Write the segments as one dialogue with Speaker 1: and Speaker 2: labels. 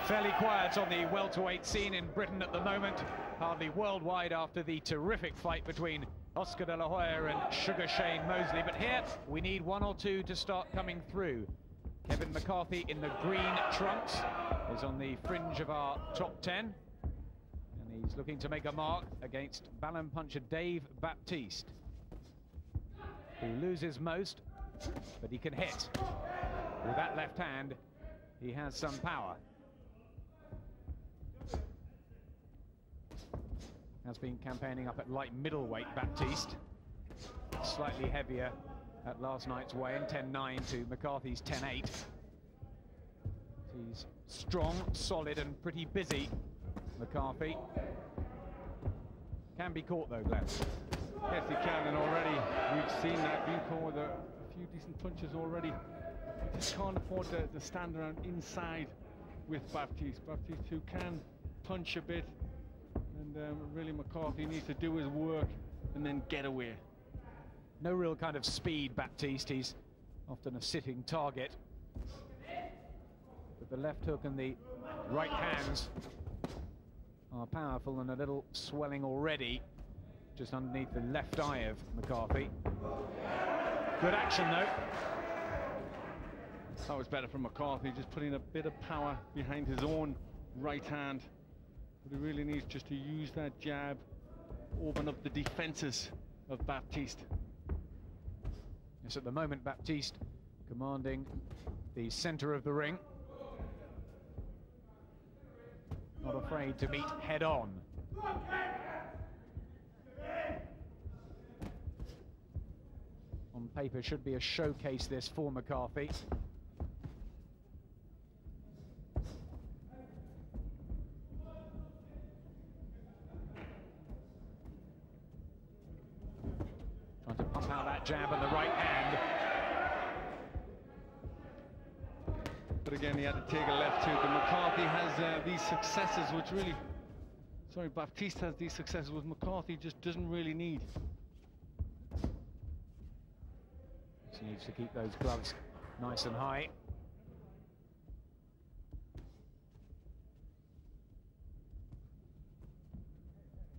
Speaker 1: Fairly quiet on the welterweight scene in Britain at the moment, hardly worldwide after the terrific fight between Oscar De La Hoya and Sugar Shane Mosley. But here we need one or two to start coming through. Kevin McCarthy in the green trunks is on the fringe of our top 10. And he's looking to make a mark against Ballon puncher Dave Baptiste, who loses most, but he can hit. With that left hand, he has some power. Has been campaigning up at light middleweight, Baptiste. Slightly heavier at last night's weigh-in, 10-9 to McCarthy's 10-8. He's strong, solid and pretty busy, McCarthy. Can be caught though, Glenn.
Speaker 2: Yes, he can, and already we've seen that being caught with a few decent punches already. Just can't afford to stand around inside with Baptiste. Baptiste who can punch a bit, and really McCarthy needs to do his work and then get away.
Speaker 1: No real kind of speed, Baptiste. He's often a sitting target. But the left hook and the right hands are powerful, and a little swelling already just underneath the left eye of McCarthy. Good action though.
Speaker 2: That was better from McCarthy, just putting a bit of power behind his own right hand. But he really needs just to use that jab, open up the defenses of Baptiste.
Speaker 1: Yes, at the moment Baptiste commanding the center of the ring. Not afraid to meet head on. On paper should be a showcase this for McCarthy. Trying to pump out that jab and the right hand.
Speaker 2: But again, he had to take a left hook, and McCarthy has these successes, which really, Baptiste has these successes, which McCarthy just doesn't really need.
Speaker 1: He needs to keep those gloves nice and high.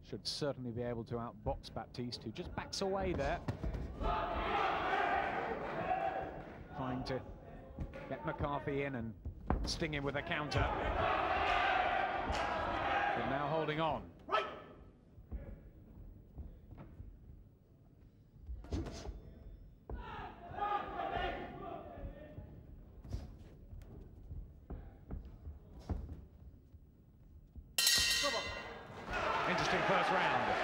Speaker 1: Should certainly be able to outbox Baptiste, who just backs away there. Trying to get McCarthy in and sting him with a counter. But now holding on. Right. Interesting first round.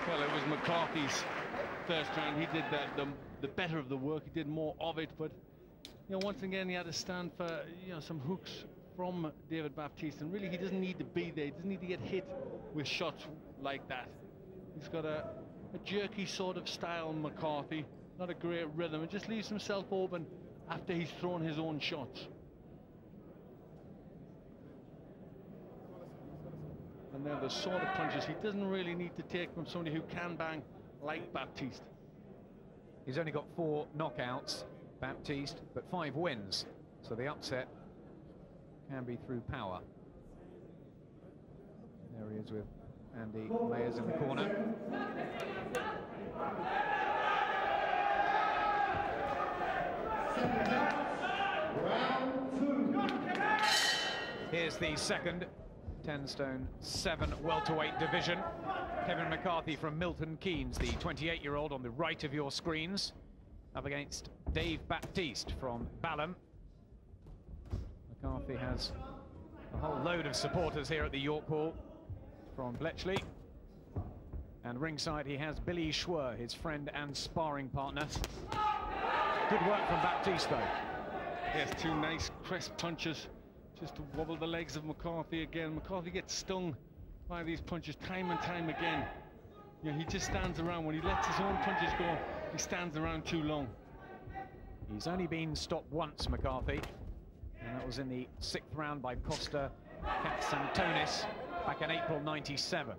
Speaker 2: Well, it was McCarthy's first round. He did the better of the work. He did more of it, but once again he had to stand for some hooks from David Baptiste, and really he doesn't need to be there. He doesn't need to get hit with shots like that. He's got a jerky sort of style, McCarthy, not a great rhythm, and just leaves himself open after he's thrown his own shots. And they're the sort of punches he doesn't really need to take from somebody who can bang like Baptiste.
Speaker 1: He's only got 4 knockouts, Baptiste, but 5 wins. So the upset can be through power. There he is with Andy Mayers in the corner. Here's the second 10-stone 7 welterweight division. Kevin McCarthy from Milton Keynes, the 28-year-old on the right of your screens, up against Dave Baptiste from Ballon. McCarthy has a whole load of supporters here at the York Hall from Bletchley. And ringside he has Billy Schwer, his friend and sparring partner. Good work from Baptiste though.
Speaker 2: Yes, 2 nice crisp punches just to wobble the legs of McCarthy again. McCarthy gets stung by these punches time and time again. He just stands around. When he lets his own punches go, he stands around too long.
Speaker 1: He's only been stopped once, McCarthy, and that was in the 6th round by Costa Katsantonis back in April '97.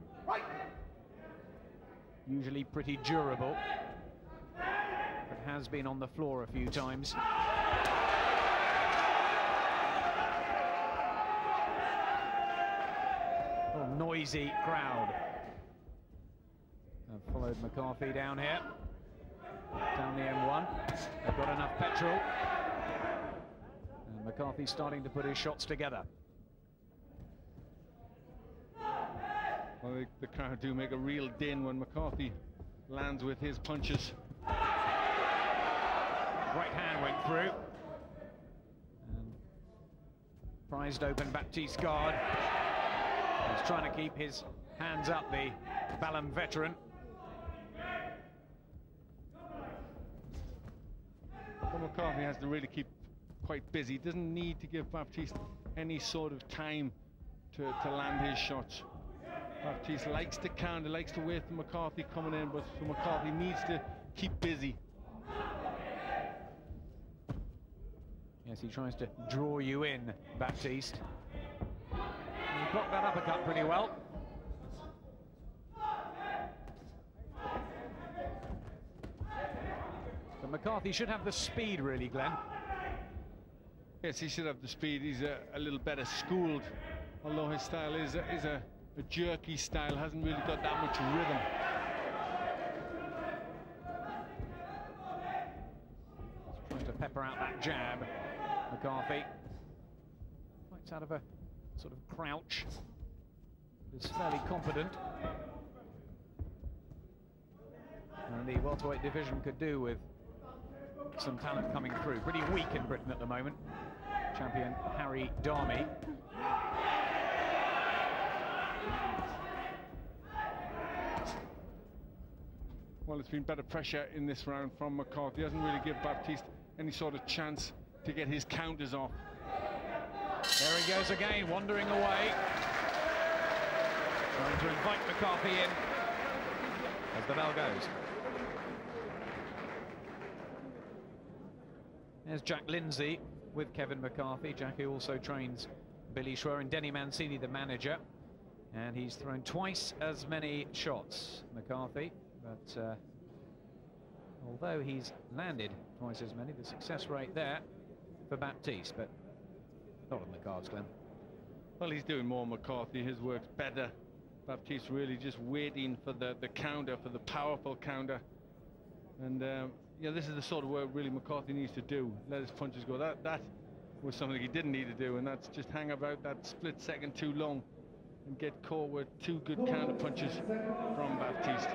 Speaker 1: Usually pretty durable. But has been on the floor a few times. Oh, noisy crowd. I've followed McCarthy down here, down the M1. They've got enough petrol. And McCarthy's starting to put his shots together.
Speaker 2: Well, the crowd do make a real din when McCarthy lands with his punches.
Speaker 1: Right hand went through. And prized open Baptiste's guard. He's trying to keep his hands up, the Balam veteran.
Speaker 2: Well, McCarthy has to really keep quite busy. He doesn't need to give Baptiste any sort of time to land his shots. Baptiste likes to counter, likes to wait for McCarthy coming in, but so McCarthy needs to keep busy.
Speaker 1: Yes, he tries to draw you in, Baptiste. He blocked that uppercut pretty well. But McCarthy should have the speed, really, Glenn.
Speaker 2: Yes, he should have the speed. He's a little better schooled, although his style is a jerky style, hasn't really got that much rhythm.
Speaker 1: He's trying to pepper out that jab, McCarthy. Fights out of a sort of crouch. Is fairly confident. And the welterweight division could do with some talent coming through. Pretty weak in Britain at the moment. Champion Harry Darmy.
Speaker 2: Well, it's been better pressure in this round from McCarthy. He hasn't really given Baptiste any sort of chance to get his counters off.
Speaker 1: There he goes again, wandering away. Trying to invite McCarthy in as the bell goes. There's Jack Lindsay with Kevin McCarthy. Jack, who also trains Billy Schwer, and Denny Mancini, the manager. And he's thrown twice as many shots, McCarthy. But although he's landed twice as many, the success rate there for Baptiste, but not on the cards, Glenn.
Speaker 2: Well, he's doing more McCarthy. His work's better. Baptiste really just waiting for the counter, for the powerful counter. And yeah, this is the sort of work really McCarthy needs to do. Let his punches go. That was something he didn't need to do, and that's just hang about that split second too long and get caught with two good counter punches from Baptiste.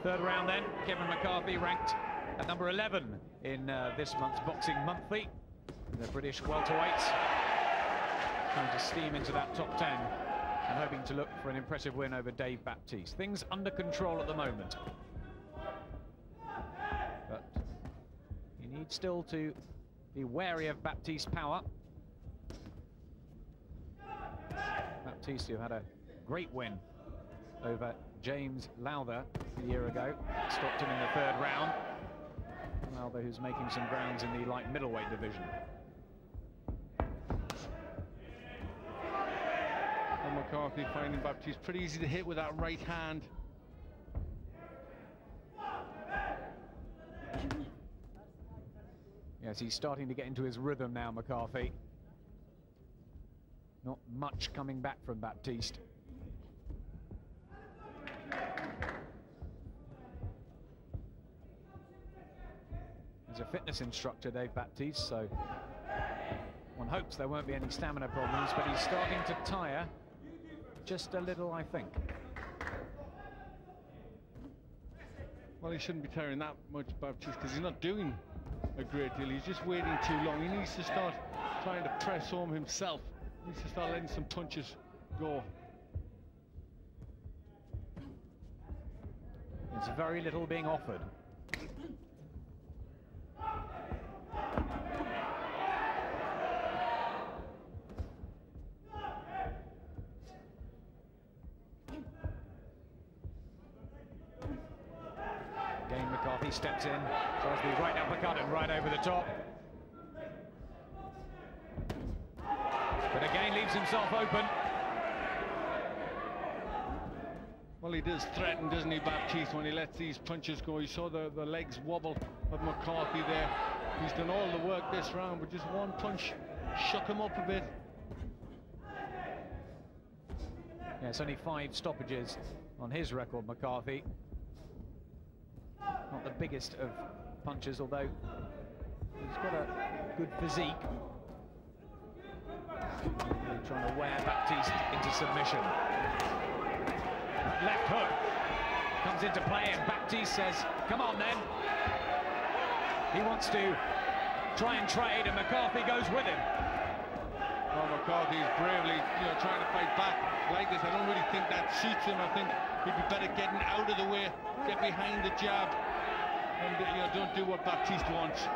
Speaker 1: Third round then, Kevin McCarthy ranked at number 11 in this month's Boxing Monthly. The British welterweights trying to steam into that top 10 and hoping to look for an impressive win over Dave Baptiste. Things under control at the moment. But you need still to be wary of Baptiste's power. Baptiste, who had a great win over James Lowther a year ago, stopped him in the third round. Lowther, who's making some grounds in the light middleweight division.
Speaker 2: And McCarthy finding Baptiste pretty easy to hit with that right hand.
Speaker 1: Yes, he's starting to get into his rhythm now, McCarthy. Not much coming back from Baptiste. He's a fitness instructor, Dave Baptiste, so one hopes there won't be any stamina problems, but he's starting to tire just a little, I think.
Speaker 2: Well, he shouldn't be tiring that much, Baptiste, because he's not doing a great deal. He's just waiting too long. He needs to start trying to press home himself. He needs to start letting some punches go.
Speaker 1: There's very little being offered. Again, McCarthy steps in, tries the right uppercut and right over the top. But again, leaves himself open.
Speaker 2: Well, he does threaten, doesn't he, Baptiste, when he lets these punches go. You saw the legs wobble of McCarthy there. He's done all the work this round, but just one punch shook him up a bit.
Speaker 1: Yeah, it's only 5 stoppages on his record, McCarthy. Not the biggest of punches, although he's got a good physique. Really trying to wear Baptiste into submission. Left hook comes into play, and Baptiste says, come on then. He wants to try and trade, and McCarthy goes with him.
Speaker 2: Well, McCarthy's bravely, trying to fight back like this. I don't really think that suits him. I think he'd be better getting out of the way, get behind the jab, and don't do what Baptiste wants.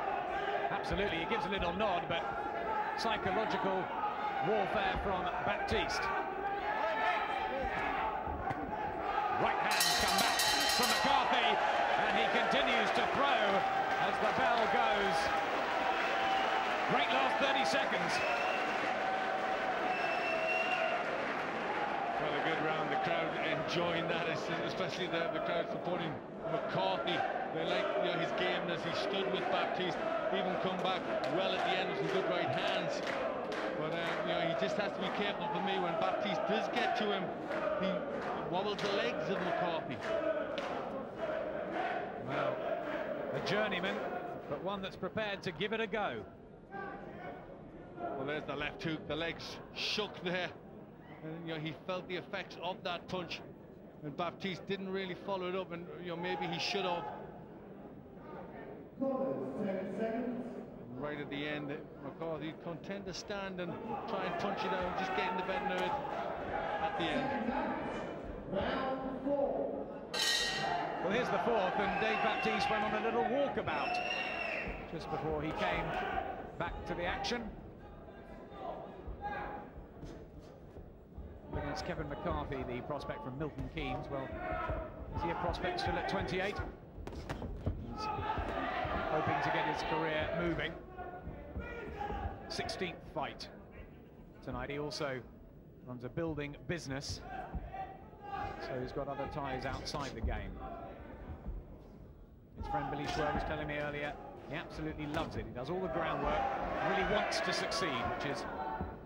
Speaker 1: Absolutely, he gives a little nod, but psychological warfare from Baptiste. Right hands come back from McCarthy, and he continues to throw as the bell goes. Great last 30 seconds.
Speaker 2: Well, a good round. The crowd enjoying that, especially the crowd supporting McCarthy. They like his gameness. He stood with Baptiste, even come back well at the end with some good right hands. But he just has to be careful for me when Baptiste does get to him. He wobbles the legs of McCarthy.
Speaker 1: Well, a journeyman, but one that's prepared to give it a go.
Speaker 2: Well, there's the left hook. The legs shook there. And, he felt the effects of that punch. And Baptiste didn't really follow it up, and maybe he should have. Right at the end, McCarthy content to stand and try and punch it out, just getting the better of it at the end.
Speaker 1: Well, here's the 4th, and Dave Baptiste went on a little walkabout just before he came back to the action. Against Kevin McCarthy, the prospect from Milton Keynes. Well, is he a prospect still at 28? He's hoping to get his career moving. 16th fight tonight. He also runs a building business, so he's got other ties outside the game. His friend Billy Schwer was telling me earlier, he absolutely loves it. He does all the groundwork, really wants to succeed, which is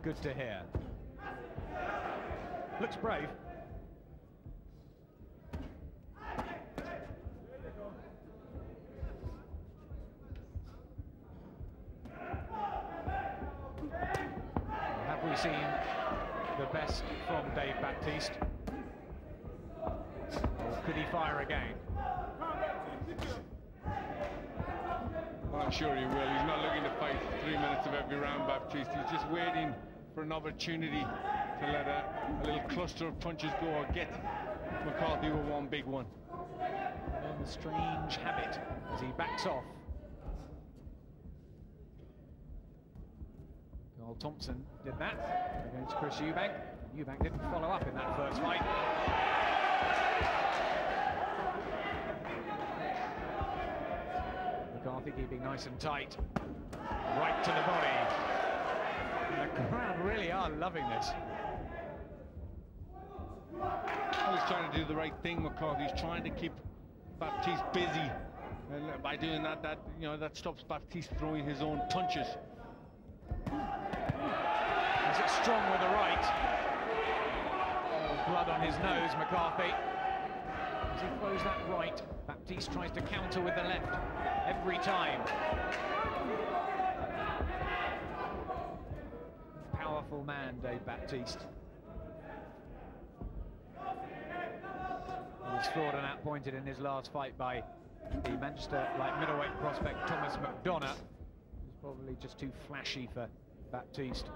Speaker 1: good to hear. Looks brave. Have we seen the best from Dave Baptiste? Or could he fire again?
Speaker 2: Well, I'm sure he will. He's not looking to fight 3 minutes of every round, Baptiste. He's just waiting for an opportunity to let a little cluster of punches go or get McCarthy with one big one.
Speaker 1: And a strange habit as he backs off. Carl Thompson did that against Chris Eubank. Eubank didn't follow up in that first fight. McCarthy keeping nice and tight. Right to the body. And the crowd really are loving this.
Speaker 2: He's trying to do the right thing, McCarthy. He's trying to keep Baptiste busy, and by doing that, that stops Baptiste throwing his own punches.
Speaker 1: Is it strong with the right? Blood on his nose, McCarthy. As he throws that right, Baptiste tries to counter with the left every time. Powerful man, Dave Baptiste. He was floored and outpointed in his last fight by the Manchester light middleweight prospect Thomas McDonough. He's probably just too flashy for Baptiste.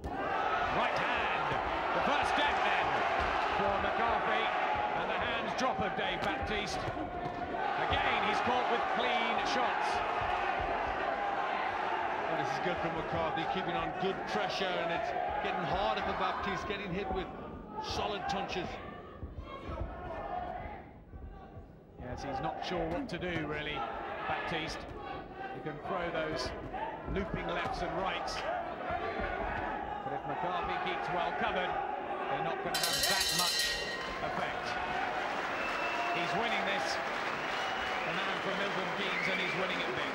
Speaker 1: Right hand, the first step then for McCarthy, and the hands drop of Dave Baptiste. Again, he's caught with clean shots.
Speaker 2: Well, this is good for McCarthy, keeping on good pressure, and it's getting harder for Baptiste, getting hit with solid punches.
Speaker 1: Yes, he's not sure what to do, really, Baptiste. He can throw those looping lefts and rights. But if McCarthy keeps well covered, they're not going to have that much effect. He's winning this, the man from Milton Keynes, and he's winning it big.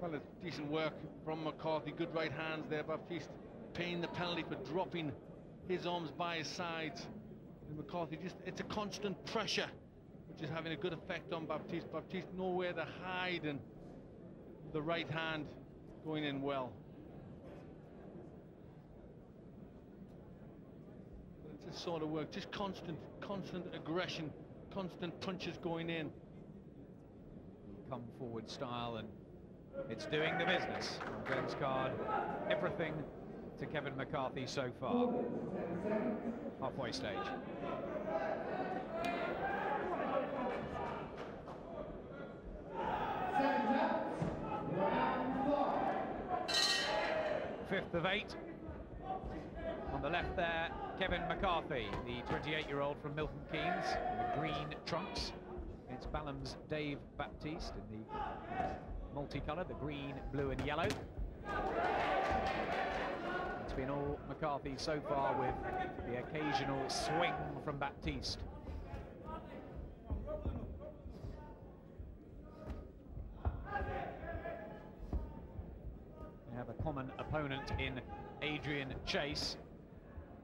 Speaker 2: Well, it's decent work from McCarthy. Good right hands there. Baptiste paying the penalty for dropping his arms by his sides. And McCarthy it's a constant pressure, which is having a good effect on Baptiste. Baptiste nowhere to hide, and the right hand going in well. But it's this sort of work, just constant aggression, constant punches going in.
Speaker 1: Come forward style, and it's doing the business on Glenn's card. Everything to Kevin McCarthy so far. Halfway stage. Fifth of 8. On the left there, Kevin McCarthy, the 28-year-old from Milton Keynes, in the green trunks. It's Balham's Dave Baptiste in the multicolour, the green, blue and yellow. It's been all McCarthy so far, with the occasional swing from Baptiste. We have a common opponent in Adrian Chase,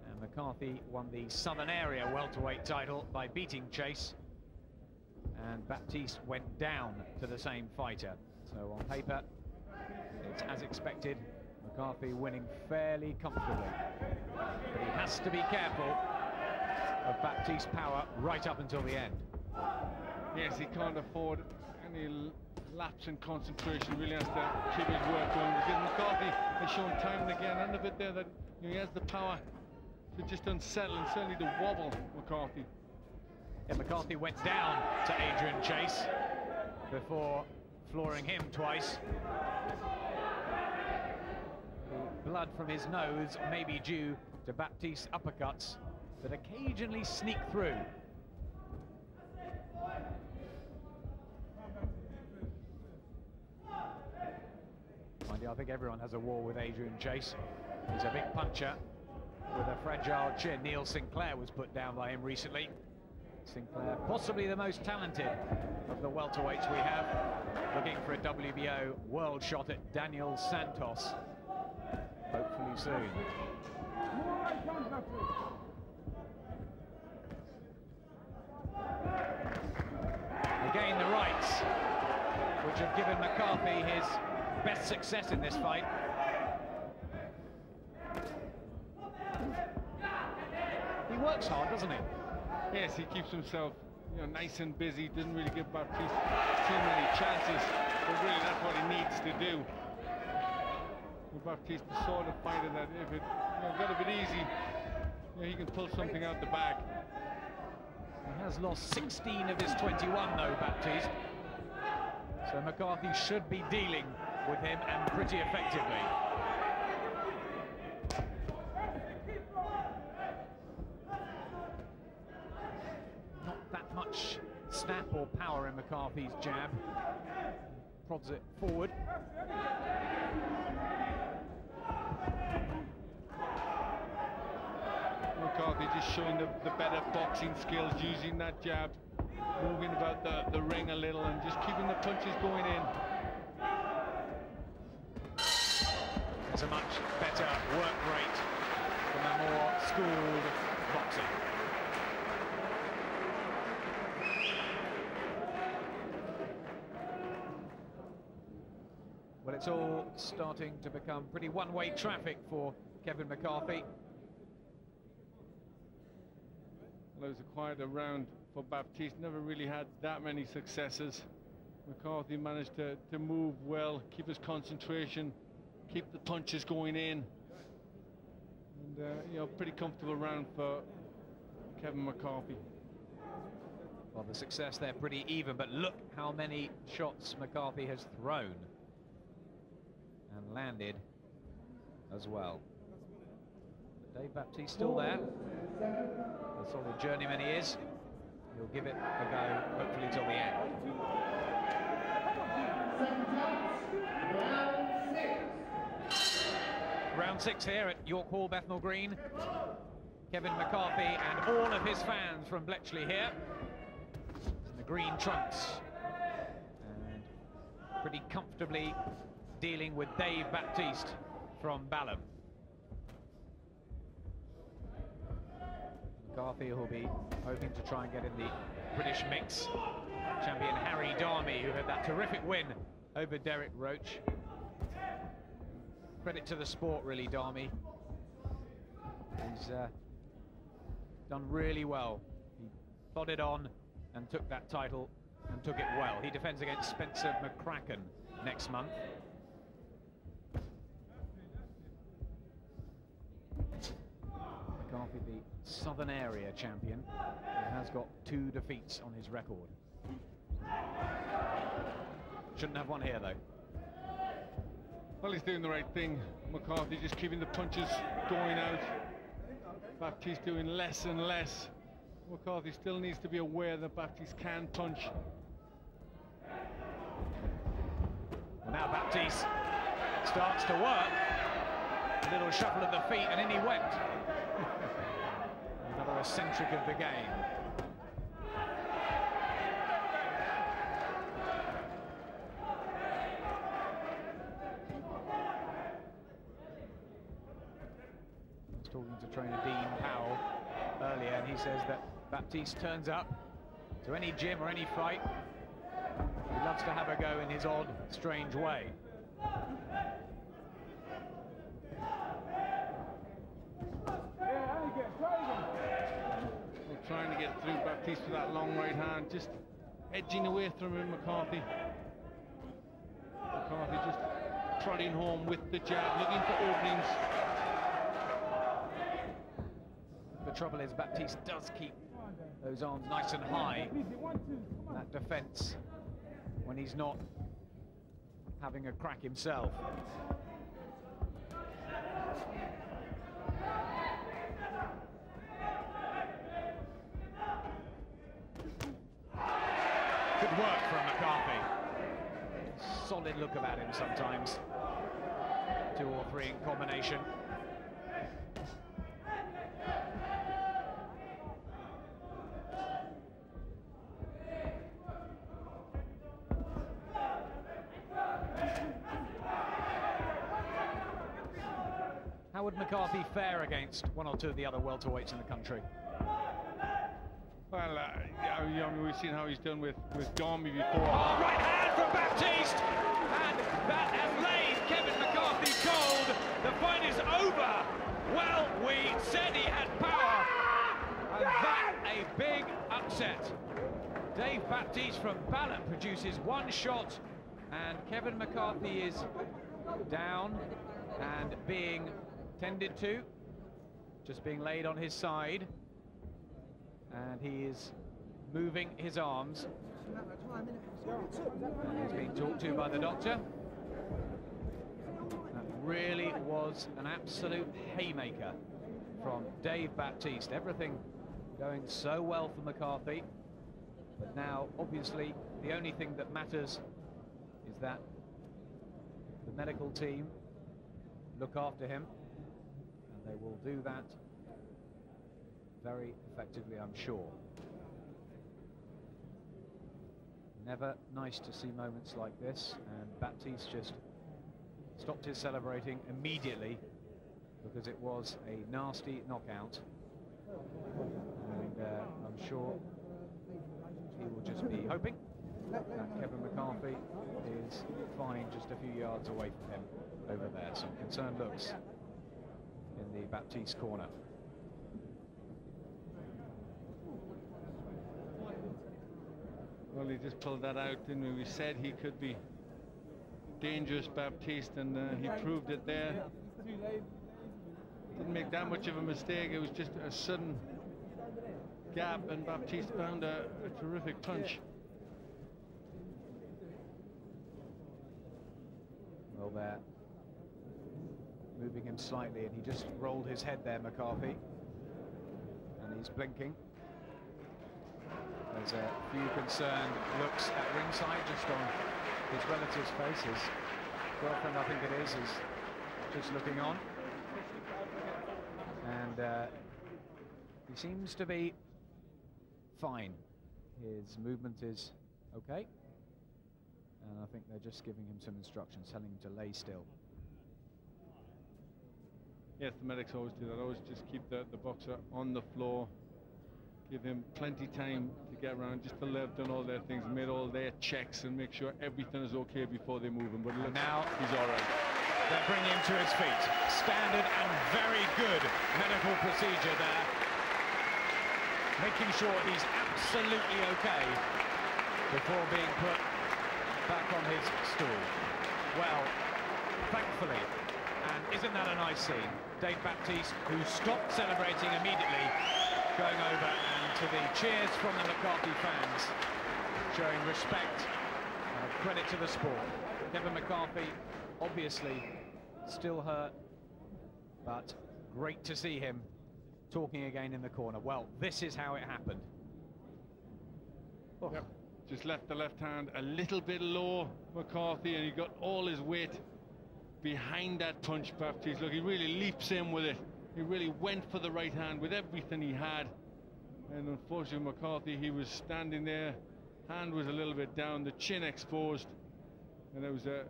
Speaker 1: and McCarthy won the Southern Area Welterweight title by beating Chase, and Baptiste went down to the same fighter. So on paper, it's as expected, McCarthy winning fairly comfortably. But he has to be careful of Baptiste's power right up until the end.
Speaker 2: Yes, he can't afford any lapse in concentration. Really has to keep his work going, because McCarthy has shown time and again, end of it there, that he has the power to just unsettle and certainly to wobble McCarthy.
Speaker 1: Yeah, McCarthy went down to Adrian Chase before flooring him twice. The blood from his nose may be due to Baptiste's uppercuts that occasionally sneak through. Mind you, I think everyone has a war with Adrian Chase. He's a big puncher with a fragile chin. Neil Sinclair was put down by him recently. Sinclair, possibly the most talented of the welterweights we have, looking for a WBO world shot at Daniel Santos, hopefully soon. Again, the rights, which have given McCarthy his best success in this fight. He works hard, doesn't he?
Speaker 2: Yes, he keeps himself, nice and busy. Doesn't really give Baptiste too many chances, but really that's what he needs to do. Baptiste, the sort of fighter that if it got a bit easy, he can pull something out the bag.
Speaker 1: He has lost 16 of his 21, though, Baptiste. So McCarthy should be dealing with him, and pretty effectively. Much snap or power in McCarthy's jab. Prods it forward.
Speaker 2: McCarthy just showing the better boxing skills, using that jab, moving about the ring a little, and just keeping the punches going in.
Speaker 1: There's a much better work rate from a more schooled boxing. Well, it's all starting to become pretty one-way traffic for Kevin McCarthy.
Speaker 2: Well, it was a quieter round for Baptiste. Never really had that many successes. McCarthy managed to move well, keep his concentration, keep the punches going in. And, pretty comfortable round for Kevin McCarthy.
Speaker 1: Well, the success there pretty even, but look how many shots McCarthy has thrown. And landed as well. But Dave Baptiste still there. The solid journeyman he is. He'll He'll give it a go, hopefully till the end. Round 6 here at York Hall, Bethnal Green. Kevin McCarthy and all of his fans from Bletchley here in the green trunks, and pretty comfortably dealing with Dave Baptiste from Balham. McCarthy will be hoping to try and get in the British mix. Champion Harry Darmy, who had that terrific win over Derek Roach. Credit to the sport, really, Darmy. He's done really well. He plodded on and took that title and took it well. He defends against Spencer McCracken next month. McCarthy, the Southern Area champion, he has got 2 defeats on his record. Shouldn't have one here, though.
Speaker 2: Well, he's doing the right thing. McCarthy just keeping the punches going out. Baptiste doing less and less. McCarthy still needs to be aware that Baptiste can punch.
Speaker 1: Well, now Baptiste starts to work. A little shuffle of the feet and in he went. Another eccentric of the game. Talking to trainer Dean Powell earlier, and he says that Baptiste turns up to any gym or any fight. He loves to have a go in his odd, strange way.
Speaker 2: They're trying to get through Baptiste with that long right hand, just edging away from him, McCarthy. McCarthy just prodding home with the jab, looking for openings.
Speaker 1: The trouble is Baptiste does keep those arms nice and high. That defense when he's not having a crack himself. Good work from McCarthy. Solid look about him sometimes. 2 or 3 in combination. How would McCarthy fare against 1 or 2 of the other welterweights in the country?
Speaker 2: Well, I mean, we've seen how he's done with Darmy before.
Speaker 1: Oh, right hand from Baptiste! And that has laid Kevin McCarthy cold. The fight is over. Well, we said he had power. And that, a big upset. Dave Baptiste from Balham produces 1 shot. And Kevin McCarthy is down and being tended to, just being laid on his side, and he is moving his arms, and he's being talked to by the doctor. That really was an absolute haymaker from Dave Baptiste. Everything going so well for McCarthy, but now obviously the only thing that matters is that the medical team look after him, and they will do that very effectively, I'm sure. Never nice to see moments like this, and Baptiste just stopped his celebrating immediately because it was a nasty knockout, and I'm sure he will just be hoping that Kevin McCarthy is fine just a few yards away from him over there. Some concerned looks in the Baptiste corner.
Speaker 2: Well, he just pulled that out, didn't we? We said he could be dangerous, Baptiste, and he proved it there. Didn't make that much of a mistake. It was just a sudden gap, and Baptiste found a terrific punch.
Speaker 1: Well, they're moving him slightly, and he just rolled his head there, McCarthy, and he's blinking. Those There's a few concerned looks at ringside, just on his relative's face. His girlfriend, I think it is just looking on. And he seems to be fine. His movement is okay. And I think they're just giving him some instructions, telling him to lay still.
Speaker 2: Yes, the medics always do that. Always just keep the boxer on the floor. Give him plenty time to get around, just till they've done all their things, made all their checks, and make sure everything is okay before they move him. But look, now he's all right.
Speaker 1: They're bringing him to his feet. Standard and very good medical procedure there. Making sure he's absolutely okay before being put back on his stool. Well, thankfully, and isn't that a nice scene? David Baptiste, who stopped celebrating immediately, going over and to the cheers from the McCarthy fans, showing respect and credit to the sport. Kevin McCarthy, obviously, still hurt, but great to see him talking again in the corner. Well, this is how it happened. Oh.
Speaker 2: Yep. Just left the left hand a little bit low, McCarthy, and he got all his weight behind that punch, Baptiste. Look, he really leaps in with it. He really went for the right hand with everything he had. And unfortunately, McCarthy, he was standing there. Hand was a little bit down, the chin exposed. And it was a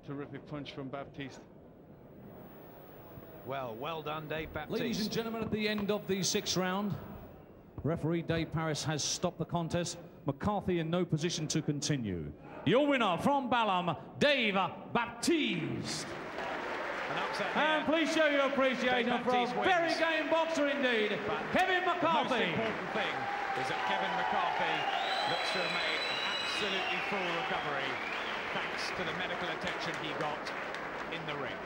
Speaker 2: terrific punch from Baptiste.
Speaker 1: Well done, Dave Baptiste.
Speaker 3: Ladies and gentlemen, at the end of the 6th round, referee Dave Paris has stopped the contest. McCarthy in no position to continue. Your winner from Balham, Dave Baptiste. And please show your appreciation for a very game boxer indeed, Kevin McCarthy.
Speaker 1: The most important thing is that Kevin McCarthy looks to have made an absolutely full recovery thanks to the medical attention he got in the ring.